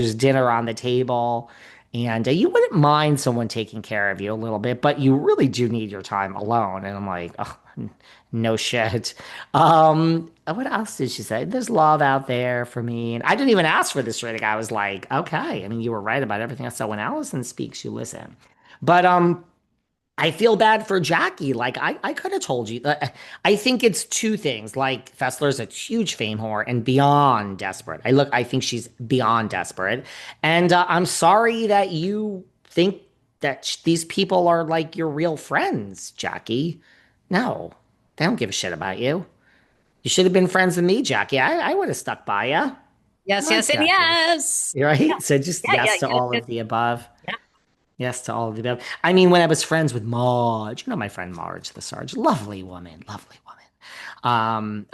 there's dinner on the table, and you wouldn't mind someone taking care of you a little bit, but you really do need your time alone. And I'm like, oh, no shit. What else did she say? There's love out there for me. And I didn't even ask for this rating. I was like, okay. I mean, you were right about everything else. So when Allison speaks, you listen. But I feel bad for Jackie. Like I could have told you. I think it's two things. Like Fessler's a huge fame whore and beyond desperate. I think she's beyond desperate. And I'm sorry that you think that these people are like your real friends, Jackie. No, they don't give a shit about you. You should have been friends with me, Jackie. I would have stuck by you. I Yes, like yes, and Jackie. yes. You're Yeah, right. So just yeah, yeah, yes to yes, all yes, of the above. yeah. Yes to all of the above. I mean, when I was friends with Marge, you know my friend Marge the Sarge, lovely woman, lovely woman. I'm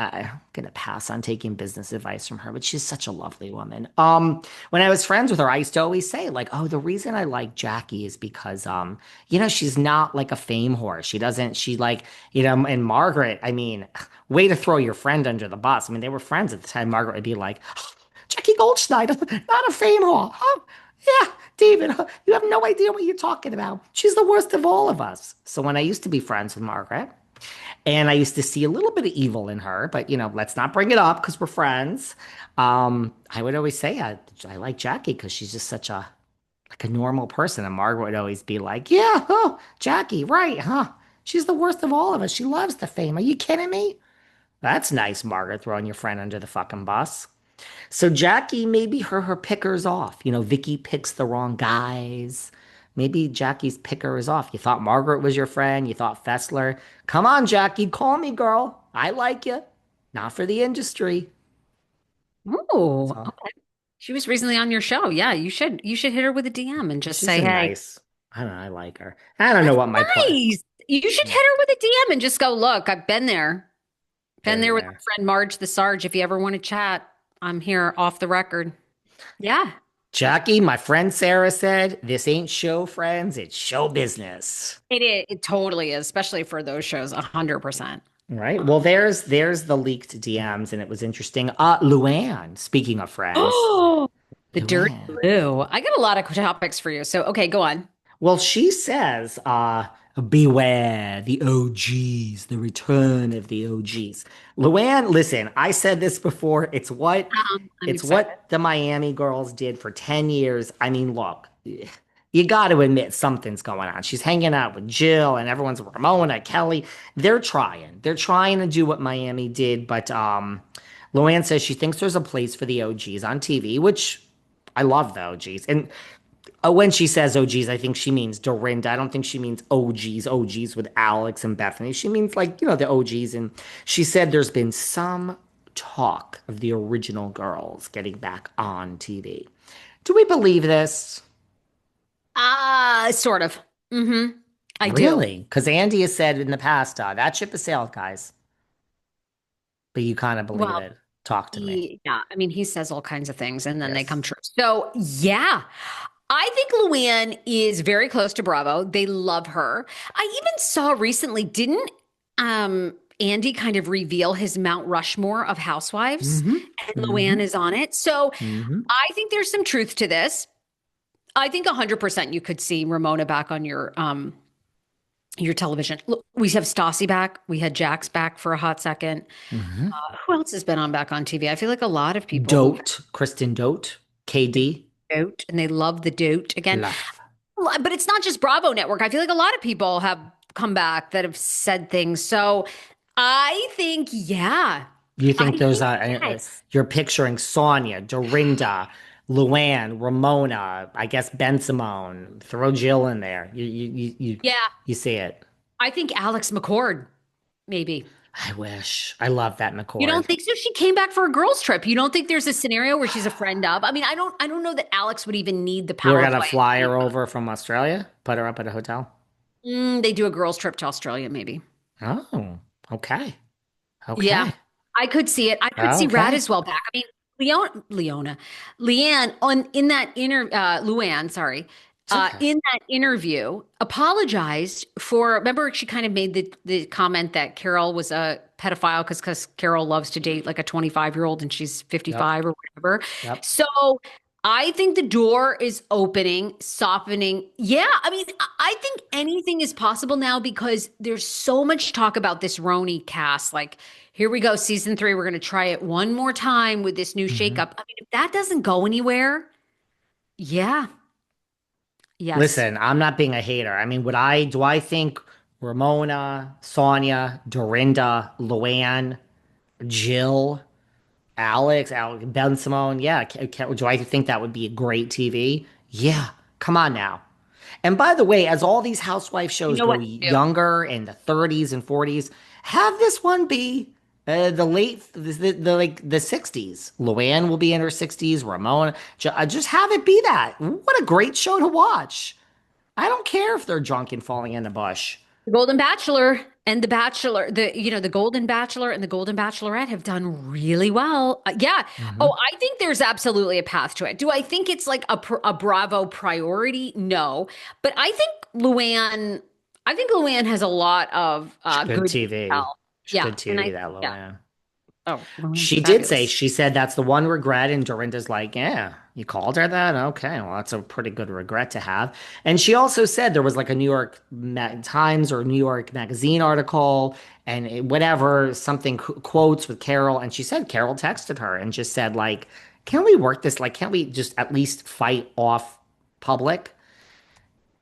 gonna pass on taking business advice from her, but she's such a lovely woman. When I was friends with her, I used to always say, like, oh, the reason I like Jackie is because, she's not like a fame whore. She like, and Margaret, I mean, way to throw your friend under the bus. I mean, they were friends at the time. Margaret would be like, Jackie Goldschneider, not a fame whore. Huh? Yeah, David, you have no idea what you're talking about. She's the worst of all of us. So when I used to be friends with Margaret, and I used to see a little bit of evil in her, but let's not bring it up because we're friends. I would always say I like Jackie because she's just such a like a normal person. And Margaret would always be like, "Yeah, oh, Jackie, right, huh? She's the worst of all of us. She loves the fame. Are you kidding me?" That's nice, Margaret, throwing your friend under the fucking bus. So Jackie, maybe her picker's off. Vicky picks the wrong guys. Maybe Jackie's picker is off. You thought Margaret was your friend. You thought Fessler. Come on, Jackie, call me, girl. I like you. Not for the industry. Oh, So okay. She was recently on your show. Yeah, you should hit her with a DM and just she's say, a "Hey, nice. I don't know. I like her. I don't know that's what my plan. nice." You should hit her with a DM and just go, "Look, I've been there. Been Been there with my there. friend Marge the Sarge. If you ever want to chat, I'm here off the record." Yeah. Jackie, my friend Sarah said, this ain't show friends, it's show business. It is. It totally is, especially for those shows, 100%. Right. Well, there's the leaked DMs, and it was interesting. Luann, speaking of friends, Oh, the dirty Luann. blue. I got a lot of topics for you. So, okay, go on. Well, she says, beware the OGs, the return of the OGs. Luann, listen, I said this before. I'm It's excited. what the Miami girls did for 10 years. I mean, look, you got to admit something's going on. She's hanging out with Jill and everyone's Ramona, Kelly. They're trying. They're trying to do what Miami did, but Luann says she thinks there's a place for the OGs on TV, which I love the OGs. And when she says OGs, I think she means Dorinda. I don't think she means OGs with Alex and Bethany. She means like, the OGs. And she said there's been some talk of the original girls getting back on TV. Do we believe this? Sort of. Mm-hmm. I do. Really? Because Andy has said in the past, that ship has sailed, guys. But you kind of believe Well, it. Talk to me. yeah. I mean, he says all kinds of things and then they come Yes. true. So, yeah. I think Luann is very close to Bravo. They love her. I even saw recently, didn't Andy kind of reveal his Mount Rushmore of housewives? Mm-hmm. And Mm-hmm. Luann is on it. So Mm-hmm. I think there's some truth to this. I think 100% you could see Ramona back on your television. Look, we have Stassi back. We had Jax back for a hot second. Mm-hmm. Who else has been on back on TV? I feel like a lot of people who Dote, Kristen Dote, KD, dote and they love the dote again. love. But it's not just Bravo Network. I feel like a lot of people have come back that have said things. So I think, yeah, You I think there's think yes. you're picturing Sonja, Dorinda, Luann, Ramona, I guess Ben Simone, throw Jill in there. Yeah, You see it. I think Alex McCord, maybe. I wish. I love that You don't McCord. think so? She came back for a girls' trip. You don't think there's a scenario where she's a friend of? I mean, I don't know that Alex would even need the We're power gonna play. fly her over from Australia, put her up at a hotel. They do a girls' trip to Australia, maybe. Oh, okay. Yeah, Okay. I could see it. I could see Rad Okay. as well back. I mean, Leanne on in that Luann, sorry, It's okay. in that interview, apologized for. Remember, she kind of made the comment that Carol was a pedophile because Carol loves to date like a 25-year-old and she's Yep. 55 or whatever. Yep. So I think the door is opening, softening. Yeah, I mean, I think anything is possible now because there's so much talk about this RHONY cast. Like, here we go, season 3. We're going to try it one more time with this new Mhm. shakeup. I mean, if that doesn't go anywhere, yeah, yes. Listen, I'm not being a hater. I mean, do I think Ramona, Sonja, Dorinda, Luann, Jill, Ben Simone, yeah, do I think that would be a great TV? Yeah, come on now. And by the way, as all these housewife You shows know grow what to do. younger in the 30s and 40s, have this one be the 60s. Luann will be in her 60s. Ramona, just have it be that. What a great show to watch. I don't care if they're drunk and falling in a bush. The Golden Bachelor and the Bachelor, the Golden Bachelor and the Golden Bachelorette have done really well. Yeah. Hmm. Oh, I think there's absolutely a path to it. Do I think it's like a Bravo priority? No, but I think Luann has a lot of Good good to TV. tell. Yeah, Good and TV, that yeah. Luann. Oh, Luann's She did say, fabulous. she said that's the one regret. And Dorinda's like, yeah, you called her that? Okay, well, that's a pretty good regret to have. And she also said there was like a New York Times or New York Magazine article and whatever, something quotes with Carol. And she said Carol texted her and just said, like, can we work this? Like, can't we just at least fight off public?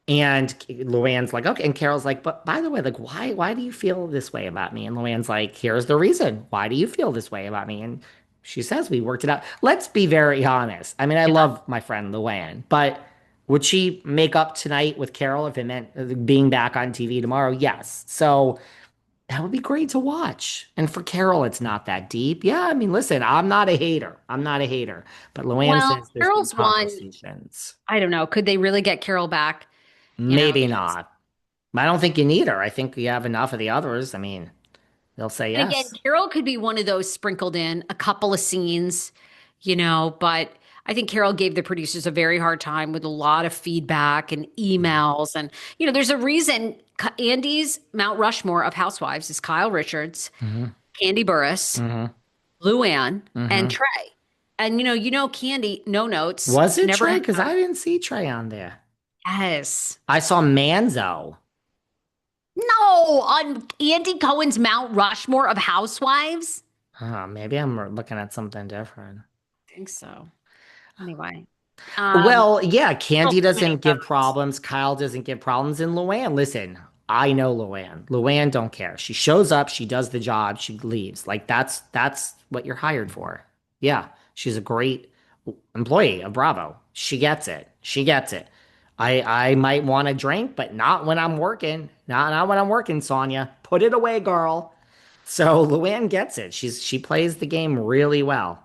And Luann's like, okay. And Carol's like, but by the way, like, why do you feel this way about me? And Luann's like, here's the reason. Why do you feel this way about me? And she says, we worked it out. Let's be very honest. I mean, I Yeah. love my friend Luann, but would she make up tonight with Carol if it meant being back on TV tomorrow? Yes. So that would be great to watch. And for Carol, it's not that deep. Yeah, I mean, listen, I'm not a hater. I'm not a hater. But Luann Well, says there's been Carol's one. conversations. I don't know. Could they really get Carol back? Maybe Because not. I don't think you need her. I think you have enough of the others. I mean, they'll say and again, yes. Carol could be one of those sprinkled in a couple of scenes, but I think Carol gave the producers a very hard time with a lot of feedback and emails. And, there's a reason Andy's Mount Rushmore of housewives is Kyle Richards, Hmm. Candy Burris, Hmm. Luann, and Hmm. Trey. And, Candy, no notes, Was it never Trey? had. Because I didn't see Trey on there. Yes. I saw Manzo. No, on Andy Cohen's Mount Rushmore of housewives? Oh, maybe I'm looking at something different. I think so. Anyway. Well, yeah, So Candy many doesn't give votes. problems. Kyle doesn't give problems. And Luann, listen, I know Luann. Luann don't care. She shows up, she does the job, she leaves. Like that's what you're hired for. Yeah, she's a great employee of Bravo. She gets it. She gets it. I might want a drink, but not when I'm working. Not when I'm working, Sonja. Put it away, girl. So Luann gets it. She plays the game really well.